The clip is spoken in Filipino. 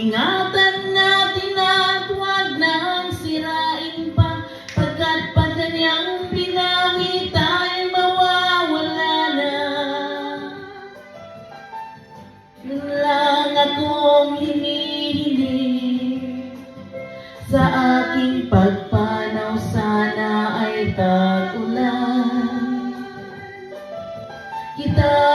Ingatan natin at huwag nang sirain pa, pagkat pag kanyang pinawi tayo mawawala na. Nun lang akong hinihiling, sa aking pagpanaw sana ay tag-ulan. Kita